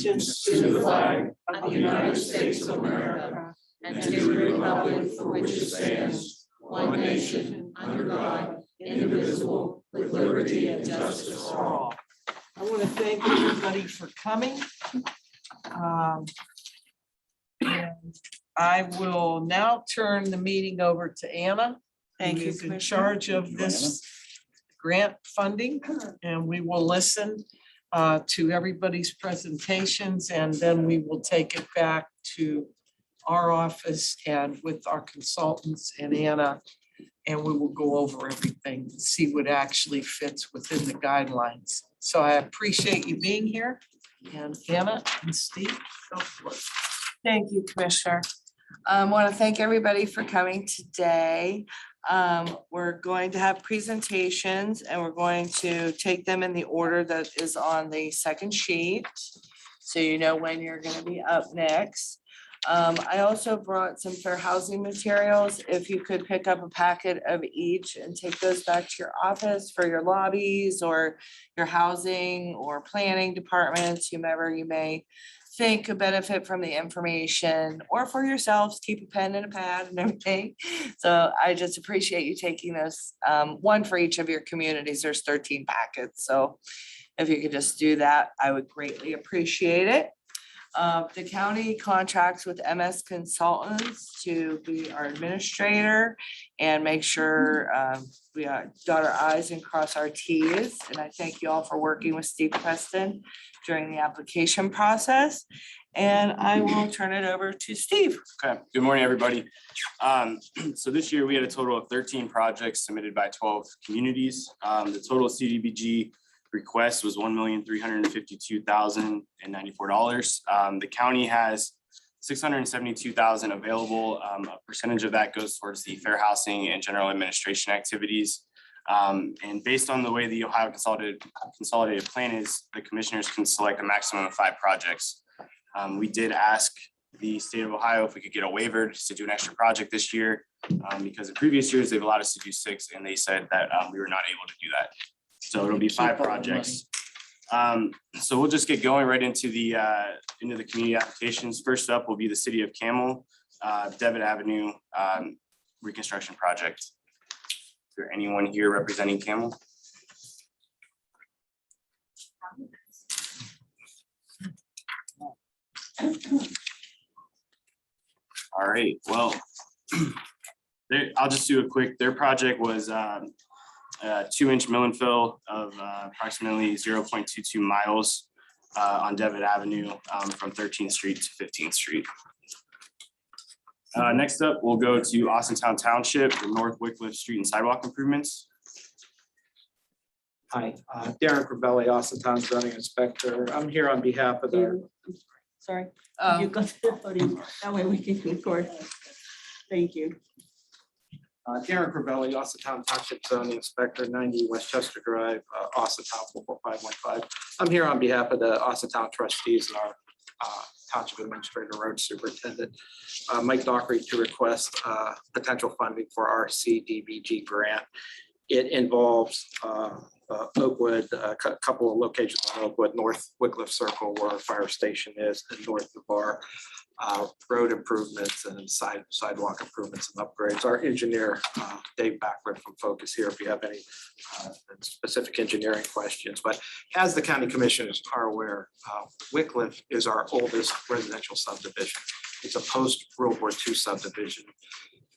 allegiance to the flag of the United States of America and to the republic for which it stands, one nation, under God, indivisible, with liberty and justice for all. I want to thank everybody for coming. And I will now turn the meeting over to Anna. Thank who you, is in Commissioner. charge of this grant funding, and we will listen to everybody's presentations, and then we will take it back to our office and with our consultants and Anna, and we will go over everything and see what actually fits within the guidelines. So I appreciate you being here, and Anna and Steve, go for it. Thank you, Commissioner. I want to thank everybody for coming today. We're going to have presentations and we're going to take them in the order that is on the second sheet. So you know when you're going to be up next. I also brought some fair housing materials. If you could pick up a packet of each and take those back to your office for your lobbies or your housing or planning departments, whomever you may think could benefit from the information, or for yourselves, keep a pen and a pad and everything. So I just appreciate you taking this, one for each of your communities. There's 13 packets. So if you could just do that, I would greatly appreciate it. The county contracts with MS Consultants to be our administrator and make sure we dot our I's and cross our T's. And I thank you all for working with Steve Preston during the application process. And I will turn it over to Steve. Okay, good morning, everybody. So this year we had a total of 13 projects submitted by 12 communities. The total CDBG request was $1,352,094. The county has $672,000 available. A percentage of that goes towards the fair housing and general administration activities. And based on the way the Ohio consolidated plan is, the commissioners can select a maximum of 5 projects. We did ask the state of Ohio if we could get a waiver just to do an extra project this year, because in previous years they've allowed us to do 6, and they said that we were not able to do that. So it'll be 5 projects. So we'll just get going right into the community applications. First up will be the city of Camel, Devitt Avenue reconstruction project. Is there anyone here representing Camel? All right, well, I'll just do a quick, their project was 2-inch mill and fill of approximately 0.22 miles on Devitt Avenue from 13th Street to 15th Street. Next up, we'll go to Austintown Township, the North Wycliffe Street and sidewalk improvements. Hi, Darren Corbelli, Austintown zoning inspector. I'm here on behalf of the. Sorry, you go to the podium, that way we can record. Thank you. Darren Corbelli, Austintown Township zoning inspector, 90 Westchester Drive, Austintown 44515. I'm here on behalf of the Austintown trustees and our township administrator, road superintendent, Mike Dockery, to request potential funding for our CDBG grant. It involves Oakwood, a couple of locations on Oakwood, North Wycliffe Circle where our fire station is, and north of our road improvements and sidewalk improvements and upgrades. Our engineer, Dave Backward from Focus here, if you have any specific engineering questions. But as the county commissioners are aware, Wycliffe is our oldest residential subdivision. It's a post-World War II subdivision.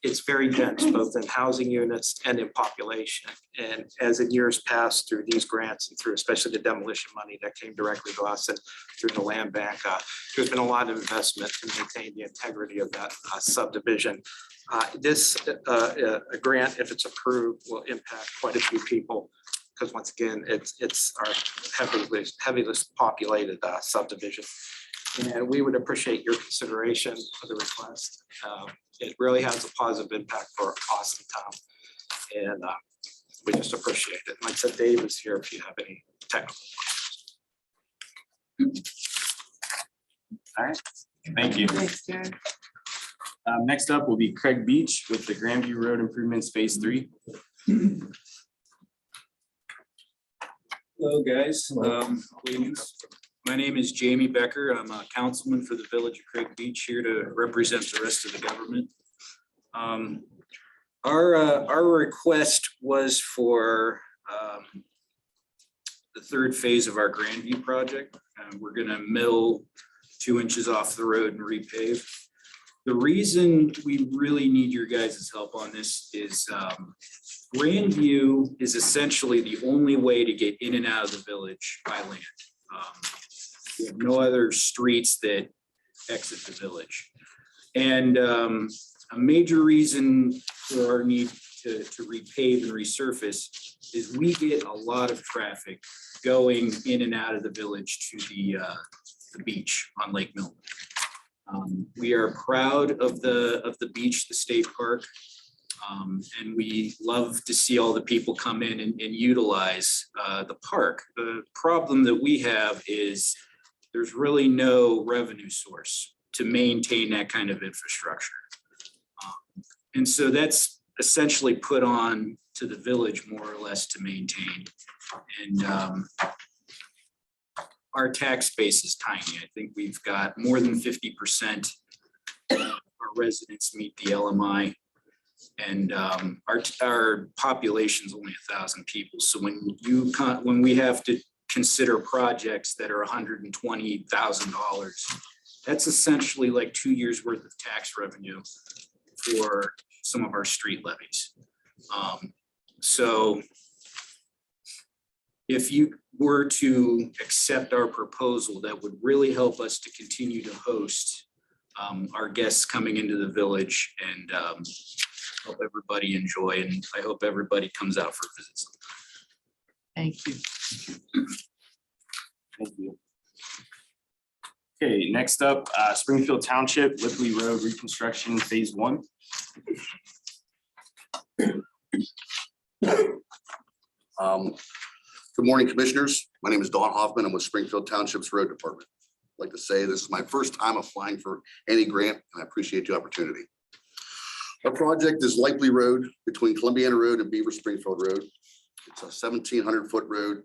It's very dense, both in housing units and in population. And as in years past, through these grants and through especially the demolition money that came directly to us and through the land bank, there's been a lot of investment to maintain the integrity of that subdivision. This grant, if it's approved, will impact quite a few people, because once again, it's our heaviest populated subdivision. And we would appreciate your consideration of the request. It really has a positive impact for Austintown, and we just appreciate it. Like I said, Dave is here if you have any technical questions. All right, thank you. Thanks, Darren. Next up will be Craig Beach with the Grandview Road Improvements Phase 3. Hello, guys. My name is Jamie Becker. I'm a councilman for the Village of Craig Beach, here to represent the rest of the government. Our request was for the third phase of our Grandview project. We're gonna mill 2 inches off the road and repave. The reason we really need your guys' help on this is Grandview is essentially the only way to get in and out of the village by land. We have no other streets that exit the village. And a major reason for our need to repave and resurface is we get a lot of traffic going in and out of the village to the beach on Lake Milton. We are proud of the beach, the state park. And we love to see all the people come in and utilize the park. The problem that we have is there's really no revenue source to maintain that kind of infrastructure. And so that's essentially put on to the village more or less to maintain. And our tax base is tiny. I think we've got more than 50% of our residents meet the LMI. And our population is only 1,000 people. So when we have to consider projects that are $120,000, that's essentially like 2 years worth of tax revenue for some of our street levies. So if you were to accept our proposal, that would really help us to continue to host our guests coming into the village and help everybody enjoy, and I hope everybody comes out for visits. Thank you. Thank you. Okay, next up, Springfield Township, Whipley Road Reconstruction Phase 1. Good morning, Commissioners. My name is Don Hoffman. I'm with Springfield Township's Road Department. I'd like to say this is my first time applying for any grant, and I appreciate the opportunity. Our project is Whipley Road between Columbiana Road and Beaver Springfield Road. It's a 1,700-foot road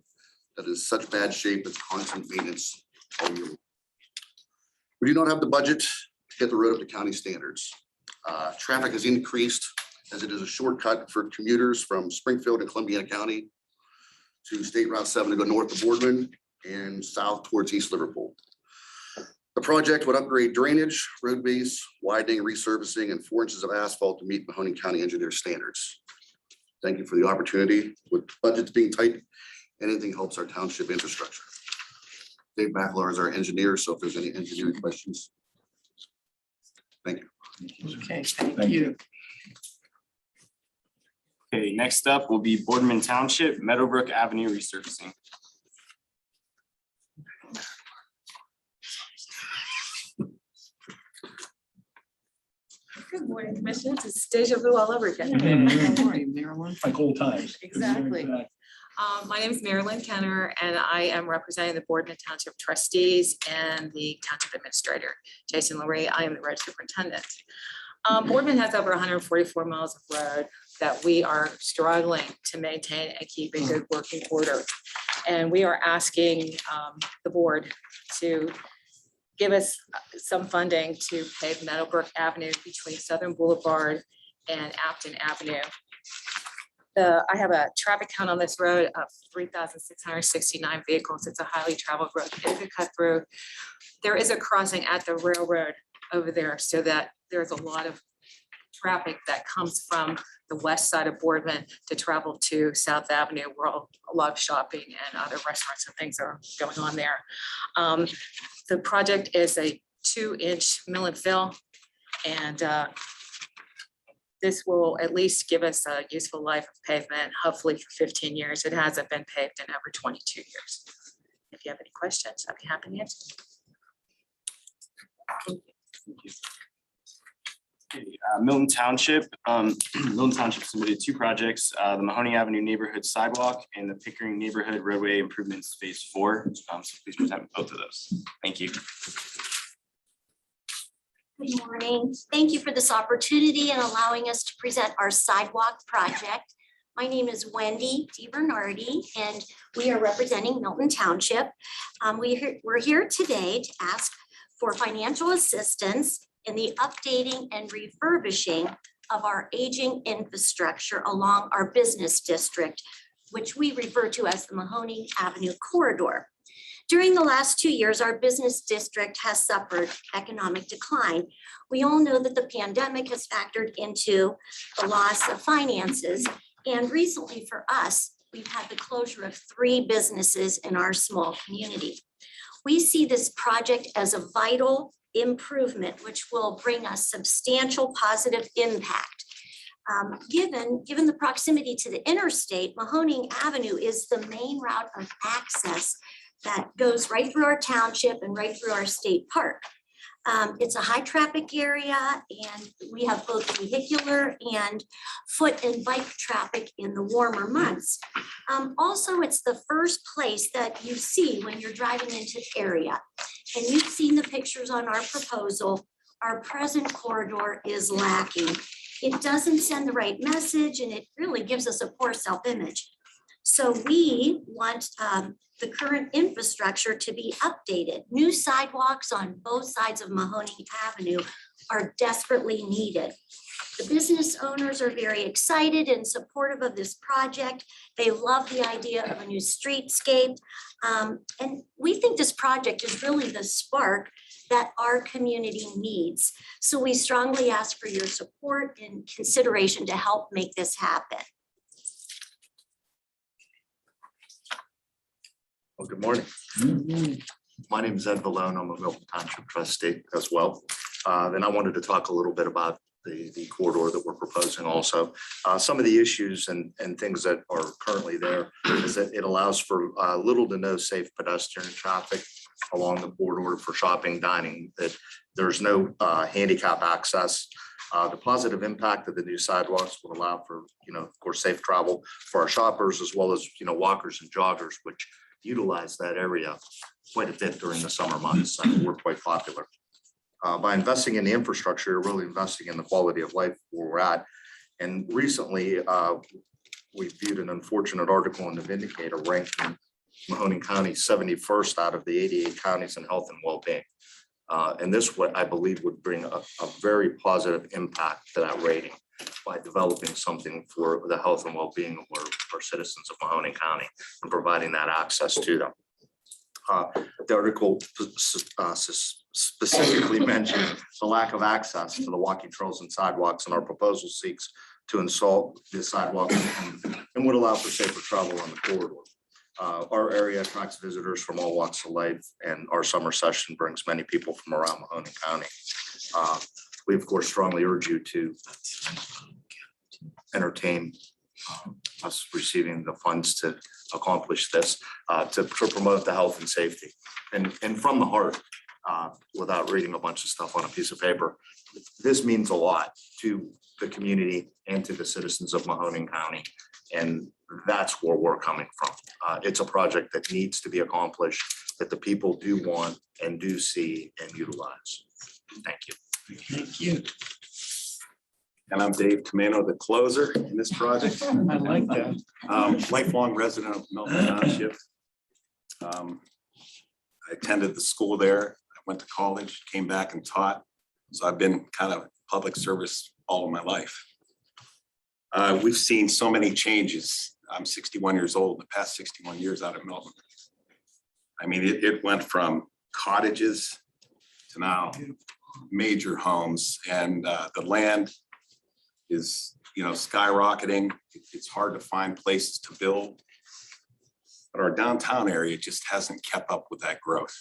that is such bad shape, it's constant maintenance all year. We do not have the budget to get the road up to county standards. Traffic has increased as it is a shortcut for commuters from Springfield and Columbiana County to State Route 7 to go north of Boardman and south towards East Liverpool. The project would upgrade drainage, road base, widening, resurfacing, and 4 inches of asphalt to meet Mahoney County engineer standards. Thank you for the opportunity. With budgets being tight, anything helps our township infrastructure. Dave Backlar is our engineer, so if there's any engineering questions. Thank you. Okay, thank you. Okay, next up will be Boardman Township, Meadowbrook Avenue resurfacing. Good morning, Commissioners. It's deja vu all over again. How are you, Marilyn? Like old times. Exactly. My name is Marilyn Kenner, and I am representing the Boardman Township trustees and the Township Administrator, Jason Lurie. I am the road superintendent. Boardman has over 144 miles of road that we are struggling to maintain and keep in good working order. And we are asking the board to give us some funding to pave Meadowbrook Avenue between Southern Boulevard and Afton Avenue. I have a traffic count on this road of 3,669 vehicles. It's a highly traveled road. It's a cut through. There is a crossing at the railroad over there, so that there's a lot of traffic that comes from the west side of Boardman to travel to South Avenue, where a lot of shopping and other restaurants and things are going on there. The project is a 2-inch mill and fill, and this will at least give us a useful life of pavement, hopefully for 15 years. It hasn't been paved in over 22 years. If you have any questions, I'd be happy to answer. Milton Township. Milton Township submitted 2 projects, the Mahoney Avenue Neighborhood Sidewalk and the Pickering Neighborhood Roadway Improvements Phase 4. So please present both of those. Thank you. Good morning. Thank you for this opportunity and allowing us to present our sidewalk project. My name is Wendy DiBernardi, and we are representing Milton Township. We're here today to ask for financial assistance in the updating and refurbishing of our aging infrastructure along our business district, which we refer to as the Mahoney Avenue corridor. During the last 2 years, our business district has suffered economic decline. We all know that the pandemic has factored into the loss of finances. And recently for us, we've had the closure of 3 businesses in our small community. We see this project as a vital improvement, which will bring us substantial positive impact. Given the proximity to the interstate, Mahoney Avenue is the main route of access that goes right through our township and right through our state park. It's a high traffic area, and we have both vehicular and foot and bike traffic in the warmer months. Also, it's the first place that you see when you're driving into the area. And you've seen the pictures on our proposal. Our present corridor is lacking. It doesn't send the right message, and it really gives us a poor self-image. So we want the current infrastructure to be updated. New sidewalks on both sides of Mahoney Avenue are desperately needed. The business owners are very excited and supportive of this project. They love the idea of a new streetscape. And we think this project is really the spark that our community needs. So we strongly ask for your support and consideration to help make this happen. Well, good morning. My name is Ed Vallone. I'm a Milton Township trustee as well. And I wanted to talk a little bit about the corridor that we're proposing also. Some of the issues and things that are currently there is that it allows for little to no safe pedestrian traffic along the corridor for shopping, dining, that there's no handicap access. The positive impact of the new sidewalks will allow for, of course, safe travel for our shoppers, as well as, walkers and joggers, which utilize that area quite a bit during the summer months. We're quite popular. By investing in the infrastructure, you're really investing in the quality of life where we're at. And recently, we viewed an unfortunate article in the Vindicator ranking Mahoney County 71st out of the 88 counties in health and well-being. And this, what I believe, would bring a very positive impact to that rating by developing something for the health and well-being of our citizens of Mahoney County and providing that access to them. The article specifically mentioned the lack of access to the walking trails and sidewalks, and our proposal seeks to install the sidewalk and would allow for safer travel on the corridor. Our area attracts visitors from all walks of life, and our summer session brings many people from around Mahoney County. We, of course, strongly urge you to entertain us receiving the funds to accomplish this, to promote the health and safety. And from the heart, without reading a bunch of stuff on a piece of paper, this means a lot to the community and to the citizens of Mahoney County. And that's where we're coming from. It's a project that needs to be accomplished, that the people do want and do see and utilize. Thank you. Thank you. And I'm Dave Tomano, the closer in this project. I like that. Lifelong resident of Milton Township. I attended the school there. I went to college, came back and taught. So I've been kind of public service all of my life. We've seen so many changes. I'm 61 years old, the past 61 years out of Milton. I mean, it went from cottages to now major homes, and the land is, skyrocketing. It's hard to find places to build. But our downtown area just hasn't kept up with that growth.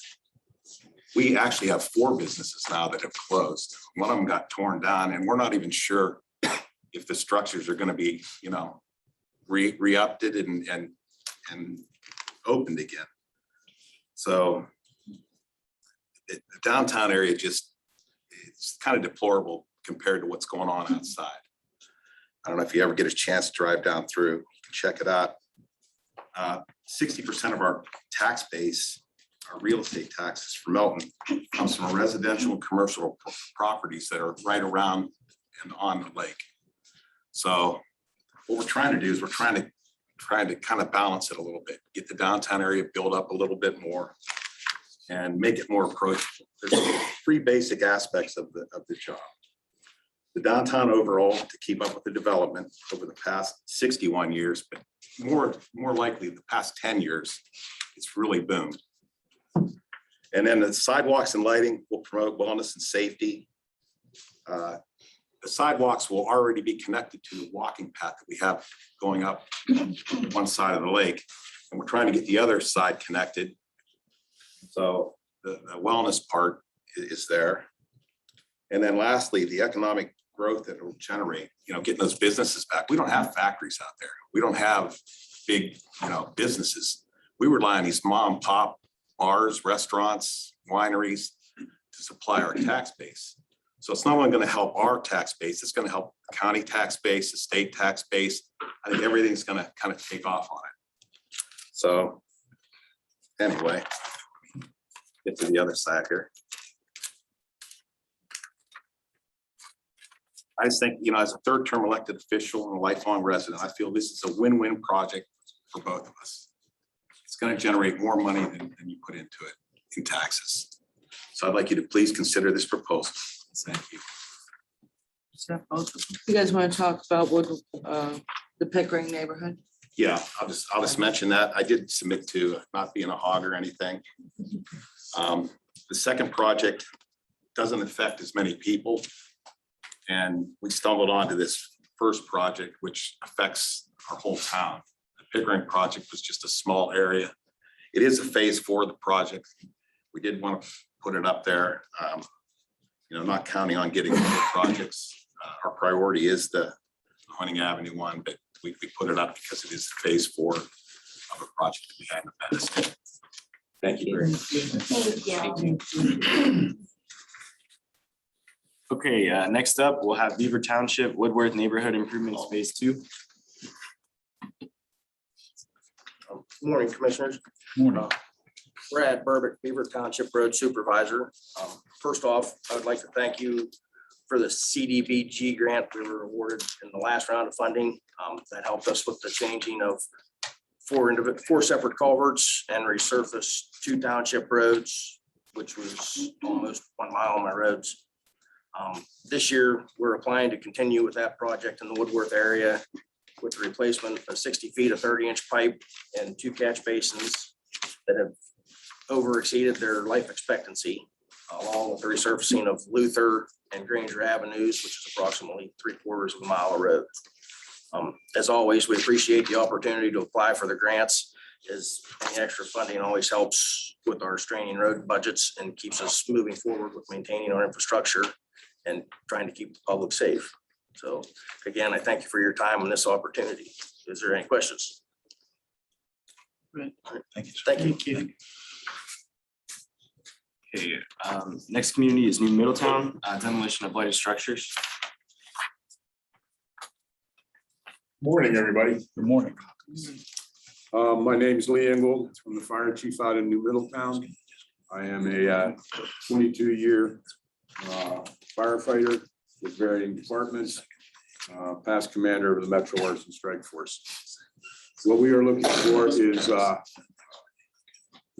We actually have 4 businesses now that have closed. One of them got torn down, and we're not even sure if the structures are going to be, re-updated and opened again. So the downtown area it's kind of deplorable compared to what's going on outside. I don't know if you ever get a chance to drive down through, you can check it out. 60% of our tax base, our real estate taxes for Milton, comes from residential and commercial properties that are right around and on the lake. So what we're trying to do is we're trying to kind of balance it a little bit, get the downtown area built up a little bit more and make it more approachable. There's three basic aspects of the job. The downtown overall, to keep up with the development over the past 61 years, but more likely the past 10 years, it's really boomed. And then the sidewalks and lighting will promote wellness and safety. The sidewalks will already be connected to the walking path that we have going up one side of the lake. And we're trying to get the other side connected. So the wellness part is there. And then lastly, the economic growth that it will generate, getting those businesses back. We don't have factories out there. We don't have big, businesses. We rely on these mom and pop bars, restaurants, wineries to supply our tax base. So it's not only going to help our tax base, it's going to help the county tax base, the state tax base. I think everything's going to kind of take off on it. So anyway, get to the other side here. I just think, as a third term elected official and a lifelong resident, I feel this is a win-win project for both of us. It's going to generate more money than you put into it in taxes. So I'd like you to please consider this proposal. Thank you. You guys want to talk about the Pickering neighborhood? Yeah, I'll just mention that. I did submit to not being a hog or anything. The second project doesn't affect as many people. And we stumbled onto this first project, which affects our whole town. The Pickering project was just a small area. It is a phase 4 of the project. We did want to put it up there. Not counting on getting other projects. Our priority is the Hunting Avenue one, but we put it up because it is phase 4 of a project that we had in the past. Thank you very much. Thank you. Okay, next up, we'll have Beaver Township Woodworth Neighborhood Improvements Phase 2. Good morning, Commissioners. Brad Burbick, Beaver Township Road Supervisor. First off, I would like to thank you for the CDBG grant we were awarded in the last round of funding. That helped us with the changing of four separate culverts and resurface 2 township roads, which was almost 1 mile on my roads. This year, we're applying to continue with that project in the Woodworth area with the replacement of 60 feet of 30-inch pipe and 2 catch basins that have over exceeded their life expectancy, along with the resurfacing of Luther and Granger Avenues, which is approximately 3/4 of a mile of road. As always, we appreciate the opportunity to apply for the grants, as any extra funding always helps with our straining road budgets and keeps us moving forward with maintaining our infrastructure and trying to keep the public safe. So again, I thank you for your time on this opportunity. Is there any questions? Right. Thank you. Thank you. Okay, next community is New Middletown, demolition of blighted structures. Morning, everybody. Good morning. My name is Lee Engold. I'm the fire chief out in New Middletown. I am a 22-year firefighter with varying departments, past commander of the Metro Arson Strike Force. What we are looking for is the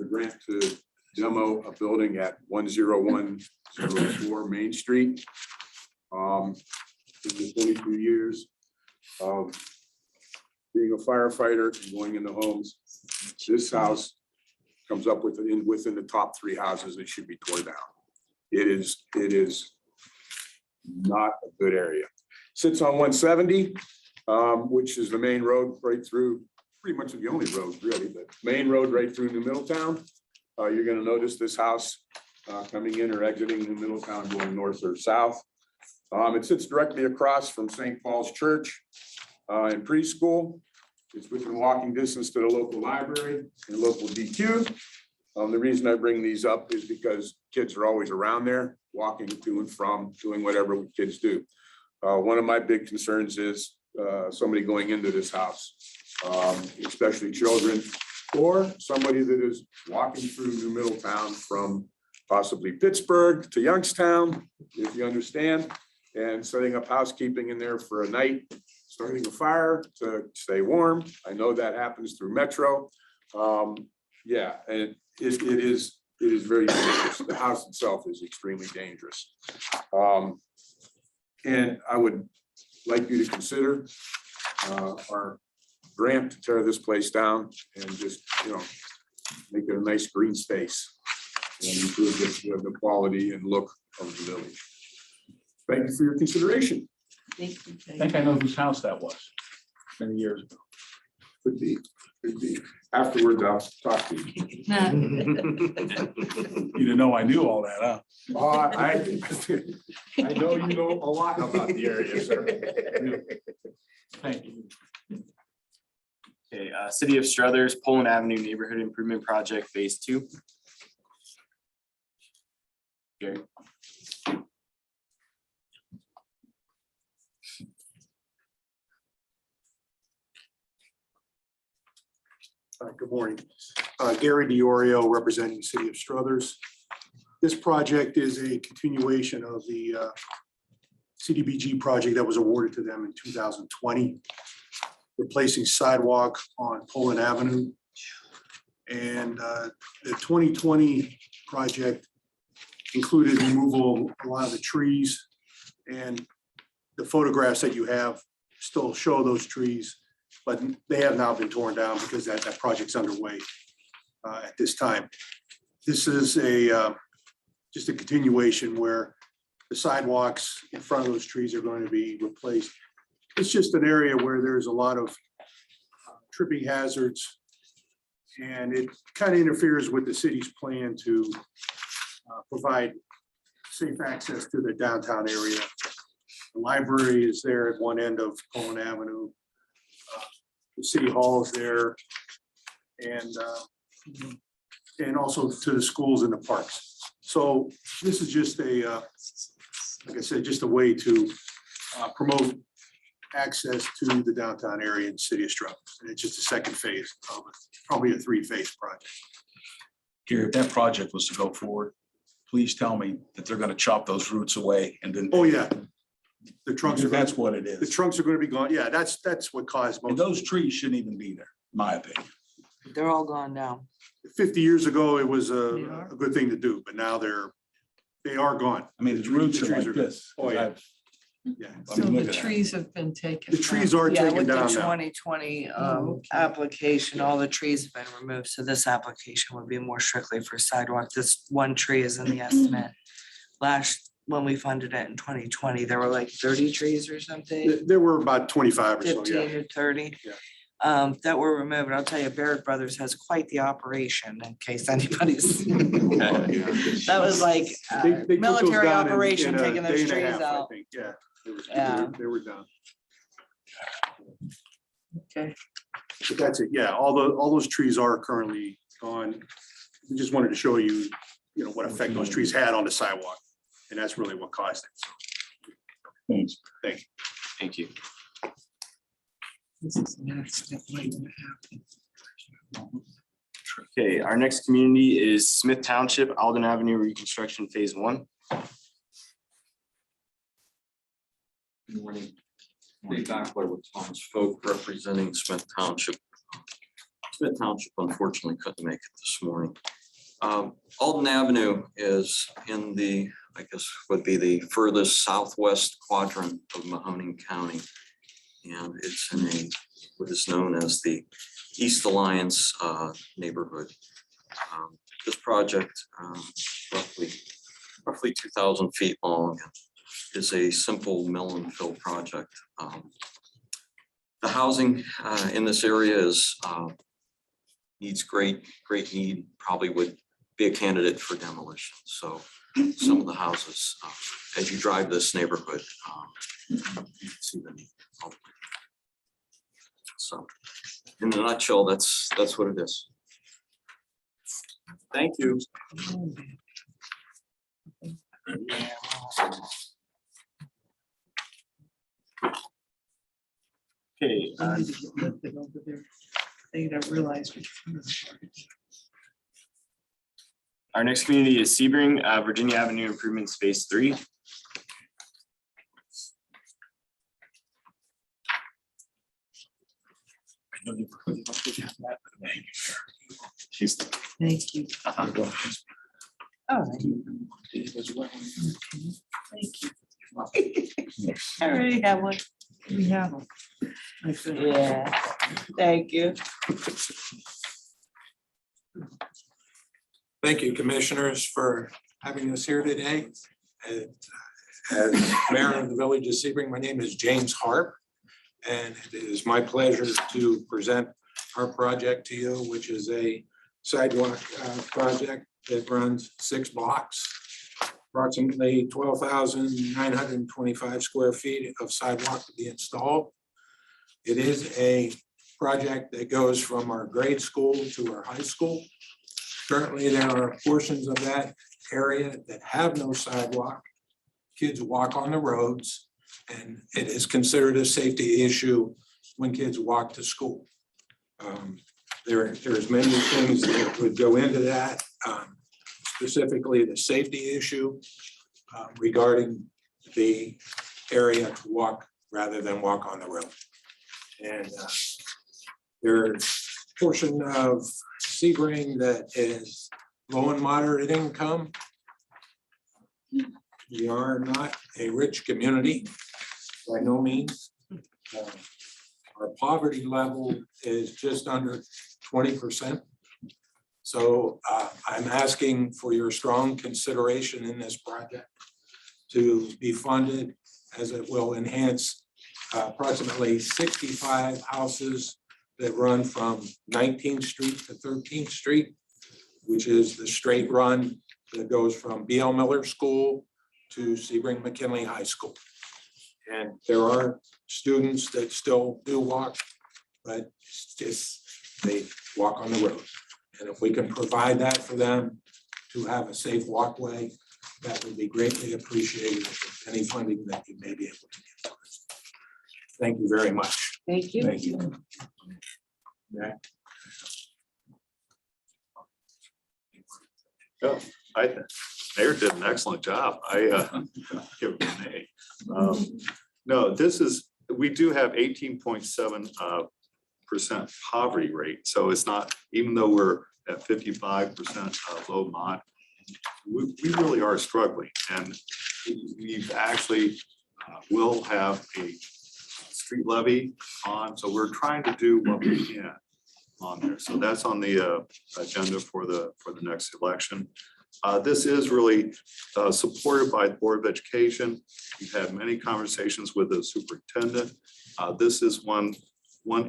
grant to demo a building at 10104 Main Street. In the 22 years of being a firefighter and going into homes, this house comes up within the top 3 houses that should be torn down. It is not a good area. Sits on 170, which is the main road right through, pretty much the only road really, but main road right through New Middletown. You're going to notice this house coming in or exiting New Middletown, going north or south. It sits directly across from St. Paul's Church and preschool. It's within walking distance to the local library and local DQ. The reason I bring these up is because kids are always around there, walking to and from, doing whatever kids do. One of my big concerns is somebody going into this house, especially children, or somebody that is walking through New Middletown from possibly Pittsburgh to Youngstown, if you understand, and setting up housekeeping in there for a night, starting a fire to stay warm. I know that happens through Metro. Yeah, and it is very dangerous. The house itself is extremely dangerous. And I would like you to consider our grant to tear this place down and just, make it a nice green space and improve the quality and look of the village. Thank you for your consideration. Thank you. I think I know whose house that was many years ago. Could be. Afterwards, I'll talk to you. You didn't know I knew all that, huh? I know you know a lot about the area, sir. Thank you. Okay, City of Strothers, Poland Avenue Neighborhood Improvement Project, Phase 2. Gary. Good morning. Gary DiOrio, representing the City of Strothers. This project is a continuation of the CDBG project that was awarded to them in 2020, replacing sidewalk on Poland Avenue. And the 2020 project included removal of a lot of the trees, and the photographs that you have still show those trees, but they have now been torn down because that project's underway at this time. This is just a continuation where the sidewalks in front of those trees are going to be replaced. It's just an area where there's a lot of tripping hazards, and it kind of interferes with the city's plan to provide safe access to the downtown area. The library is there at one end of Poland Avenue. The city hall is there, and also to the schools and the parks. So this is just a, like I said, just a way to promote access to the downtown area in the city of Strothers. And it's just a second phase of it, probably a 3-phase project. Gary, if that project was to go forward, please tell me that they're gonna chop those roots away and then. Oh, yeah. The trunks are, That's what it the is. trunks are going to be gone. Yeah, that's what caused And most. those trees shouldn't even be there, in my opinion. They're all gone now. 50 years ago, it was They a are? good thing to do, but now they are gone. I mean, the roots are trees like gone. this. Oh, yeah. I've- Yeah. I So mean, look the at that. trees have been taken. The trees are Yeah, taken with the down now. 2020 Oh, okay. application, all the trees have been removed, so this application would be more strictly for sidewalk. This one tree is in the estimate. When we funded it in 2020, there were like 30 trees or something, There were about 25 or so, 15 yeah. or 30. Yeah. That were removed. I'll tell you, Barrett Brothers has quite the operation in case anybody's. That was like They took those military down in operation, a taking those day and a trees half, I out. think. Yeah. Yeah. They were done. Okay. But that's it. Yeah, all those trees are currently gone. We just wanted to show you, what effect those trees had on the sidewalk. And that's really what caused it. Thanks. Thank you. Thank you. This is an accident waiting to happen. Okay, our next community is Smith Township, Alden Avenue Reconstruction, Phase 1. Good morning. Dave Backler with Thomas Folk representing Smith Township. Smith Township unfortunately couldn't make it this morning. Alden Avenue is in the, I guess, would be the furthest southwest quadrant of Mahoney County. And it's in what is known as the East Alliance neighborhood. This project, roughly 2,000 feet long, is a simple mill and fill project. The housing in this area is needs great need, probably would be a candidate for demolition. So some of the houses, as you drive this neighborhood, you can see the need. So in a nutshell, that's what it is. Thank you. Okay, They need to get lifted over there. They don't realize. our next community is Sebring, Virginia Avenue Improvements, Phase 3. She's. Thank you. All right. Thank you. I already have one. We have them. I think. Yeah, thank you. Thank you, commissioners, for having us here today. And as mayor of the village of Sebring, my name is James Harp. And it is my pleasure to present our project to you, which is a sidewalk project that runs 6 blocks, approximately 12,925 square feet of sidewalk to be installed. It is a project that goes from our grade school to our high school. Currently, there are portions of that area that have no sidewalk. Kids walk on the roads, and it is considered a safety issue when kids walk to school. There's many things that would go into that, specifically the safety issue regarding the area to walk rather than walk on the road. And there's a portion of Sebring that is low and moderate income. We are not a rich community by no means. Our poverty level is just under 20%. So I'm asking for your strong consideration in this project to be funded, as it will enhance approximately 65 houses that run from 19th Street to 13th Street, which is the straight run that goes from B.L. Miller School to Sebring McKinley High School. And there are students that still do walk, but it's just they walk on the road. And if we can provide that for them to have a safe walkway, that would be greatly appreciated with any funding that you may be able to get. Thank you very much. Thank you. Thank you. Yeah. I think Mayor did an excellent job. I give him an A. No, we do have 18.7% poverty rate. So it's not, even though we're at 55% low mod, we really are struggling. And we've actually will have a street levy on, so we're trying to do what we can on there. So that's on the agenda for the next election. This is really supported by the Board of Education. We've had many conversations with the superintendent. This is one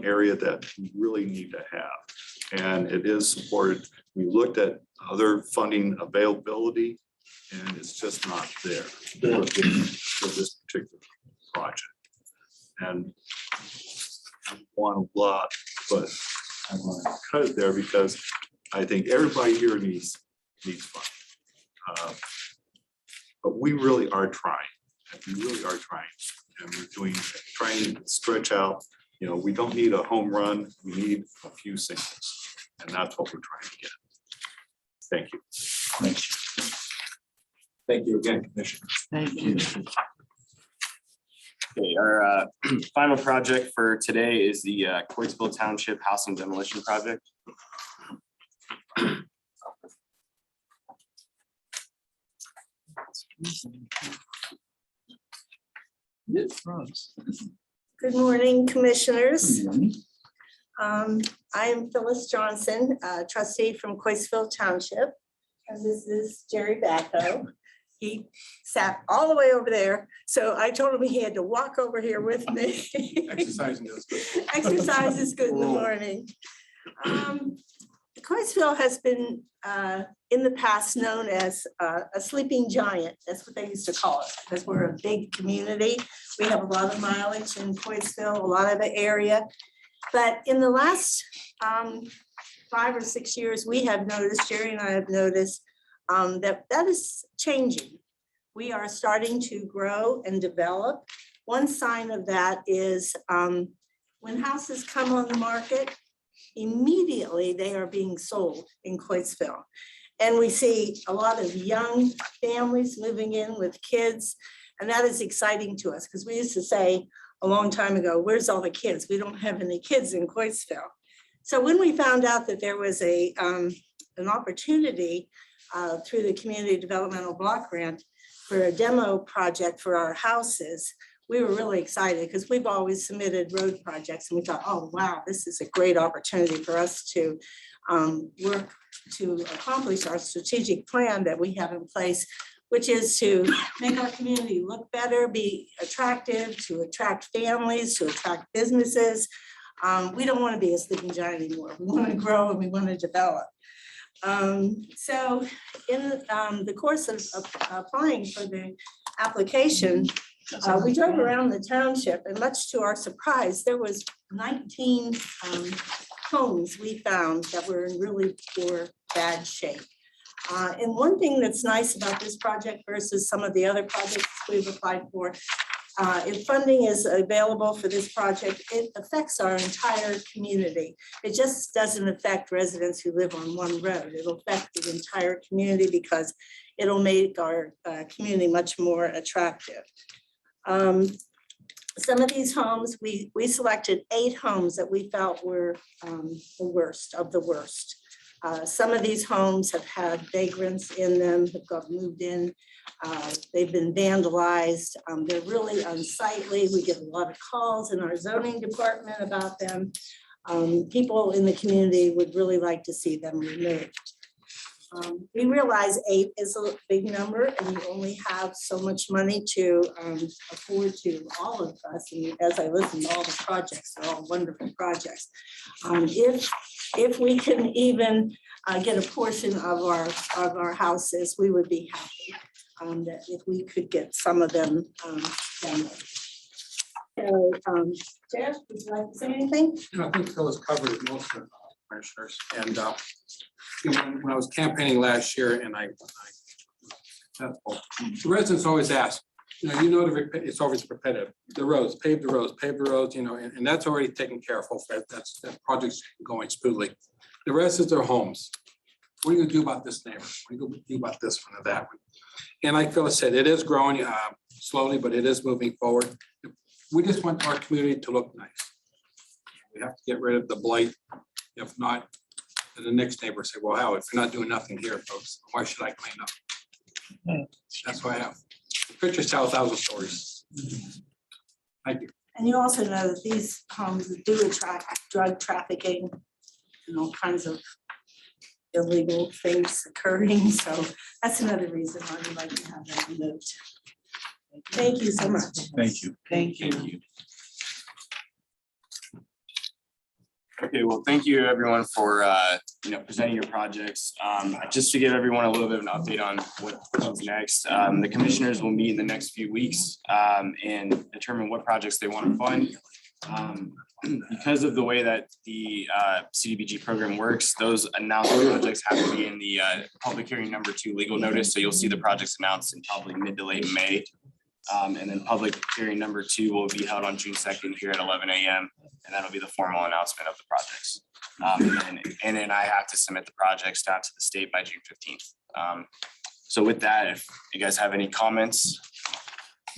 area that we really need to have, and it is supported. We looked at other funding availability, and it's just not there for this particular project. And I want a lot, but I want to cut it there because I think everybody here needs funding. But we really are trying, and we really are trying, and we're trying to stretch out. You know, we don't need a home run, we need a few singles, and that's what we're trying to get. Thank you. Thank you. Thank you again, Commissioner. Thank you. Okay, our final project for today is the Coatesville Township Housing Demolition Project. Good morning, commissioners. I am Phyllis Johnson, trustee from Coatesville Township. And this is Jerry Backo. He sat all the way over there. So I told him he had to walk over here with me. Exercising is good. Exercise is good in the morning. Coatesville has been in the past known as a sleeping giant. That's what they used to call us, because we're a big community. We have a lot of mileage in Coatesville, a lot of the area. But in the last 5 or 6 years, we have noticed, Jerry and I have noticed, that is changing. We are starting to grow and develop. One sign of that is when houses come on the market, immediately they are being sold in Coatesville. And we see a lot of young families moving in with kids. And that is exciting to us because we used to say, a long time ago, where's all the kids? We don't have any kids in Coatesville. So when we found out that there was an opportunity through the Community Developmental Block Grant for a demo project for our houses, we were really excited because we've always submitted road projects and we thought, oh, wow, this is a great opportunity for us to work to accomplish our strategic plan that we have in place, which is to make our community look better, be attractive, to attract families, to attract businesses. We don't want to be a sleeping giant anymore. We want to grow and we want to develop. So in the course of applying for the application, we drove around the township and much to our surprise, there was 19 homes we found that were in really poor, bad shape. And one thing that's nice about this project versus some of the other projects we've applied for, if funding is available for this project, it affects our entire community. It just doesn't affect residents who live on one road. It'll affect the entire community because it'll make our community much more attractive. Some of these homes, we selected 8 homes that we felt were the worst of the worst. Some of these homes have had vagrants in them, have got moved in. They've been vandalized. They're really unsightly. We get a lot of calls in our zoning department about them. People in the community would really like to see them removed. We realize 8 is a big number and we only have so much money to afford to all of us. And as I listen to all the projects, they're all wonderful projects. If we can even get a portion of our houses, we would be happy that if we could get some of them done. So, Jeff, would you like to say anything? I think Phil has covered most of it, commissioners. And when I was campaigning last year and the residents always ask, it's always repetitive. The roads, pave the roads, and that's already taken care of. Hopefully that project's going smoothly. The rest is their homes. What are you gonna do about this neighbor? What are you gonna do about this one or that one? And like Phil said, it is growing slowly, but it is moving forward. We just want our community to look nice. We have to get rid of the blight. If not, the next neighbor say, well, how, if you're not doing nothing here, folks, why should I clean up? That's why I have. The pictures tell 1,000 stories. Thank you. And you also know that these homes do attract drug trafficking and all kinds of illegal things occurring. So that's another reason why we like to have them removed. Thank you so much. Thank you. Thank you. Okay, well, thank you everyone for presenting your projects. Just to give everyone a little bit of an update on what comes next. The commissioners will meet in the next few weeks and determine what projects they want to fund. Because of the way that the CDBG program works, those announced projects have to be in the public hearing number 2 legal notice. So you'll see the projects announced in probably mid to late May. And then public hearing number 2 will be held on June 2nd here at 11 a.m. And that'll be the formal announcement of the projects. And then I have to submit the projects down to the state by June 15th. So with that, if you guys have any comments.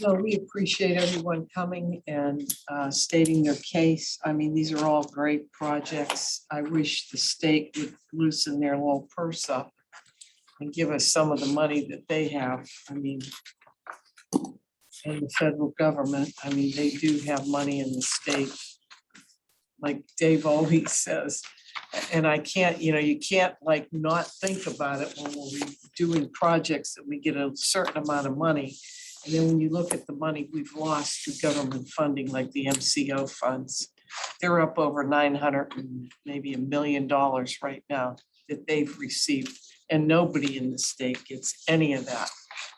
No, we appreciate everyone coming and stating their case. I mean, these are all great projects. I wish the state would loosen their little purse up and give us some of the money that they have. I mean, and the federal government, I mean, they do have money in the state. Like Dave always says, and I can't, you can't like not think about it when we're doing projects that we get a certain amount of money. And then when you look at the money we've lost to government funding, like the MCO funds, they're up over 900 and maybe $1 million right now that they've received. And nobody in the state gets any of that.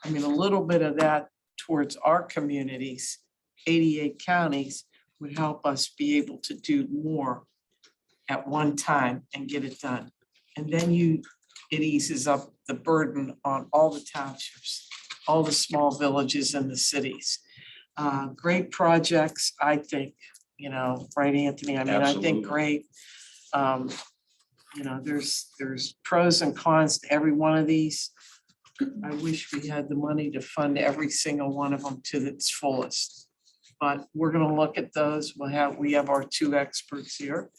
I mean, a little bit of that towards our communities, 88 counties, would help us be able to do more at one time and get it done. And then it eases up the burden on all the townships, all the small villages and the cities. Great projects, I think, right, Anthony? I mean, I think great. There's pros and cons to every one of these. I wish we had the money to fund every single one of them to its fullest. But we're gonna look at those. We have our two experts here.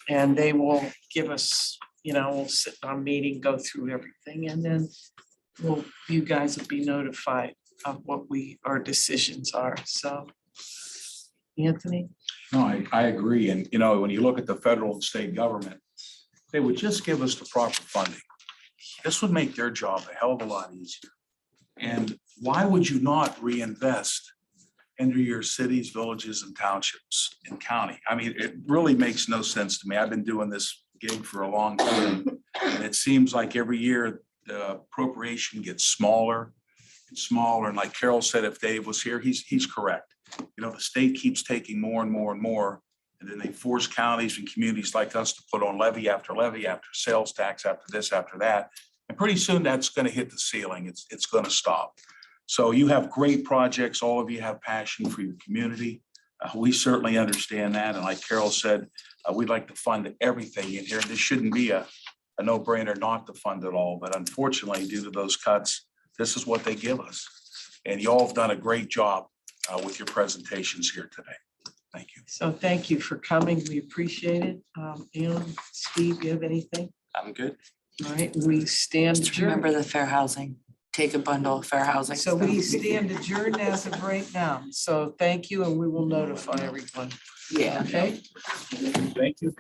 And they will give us, we'll sit on a meeting, go through everything, and then you guys will be notified of what our decisions are, so. Anthony? No, I agree. And, when you look at the federal and state government, they would just give us the proper funding. This would make their job a hell of a lot easier. And why would you not reinvest into your cities, villages, and townships and county? I mean, it really makes no sense to me. I've been doing this gig for a long time. And it seems like every year the appropriation gets smaller and smaller. And like Carol said, if Dave was here, he's correct. The state keeps taking more and more and more. And then they force counties and communities like us to put on levy after sales tax, after this, after that. And pretty soon that's going to hit the ceiling. It's going to stop. So you have great projects. All of you have passion for your community. We certainly understand that. And like Carol said, we'd like to fund everything in here. This shouldn't be a no-brainer not to fund it all. But unfortunately, due to those cuts, this is what they give us. And you all have done a great job with your presentations here today. Thank you. So thank you for coming. We appreciate it. Alan, Steve, you have anything? I'm good. All right, we stand Just remember adjourned. the fair housing. Take a bundle of fair housing. So we stand adjourned as of right now. So thank you, and we will notify everyone. Yeah. Okay? Thank you.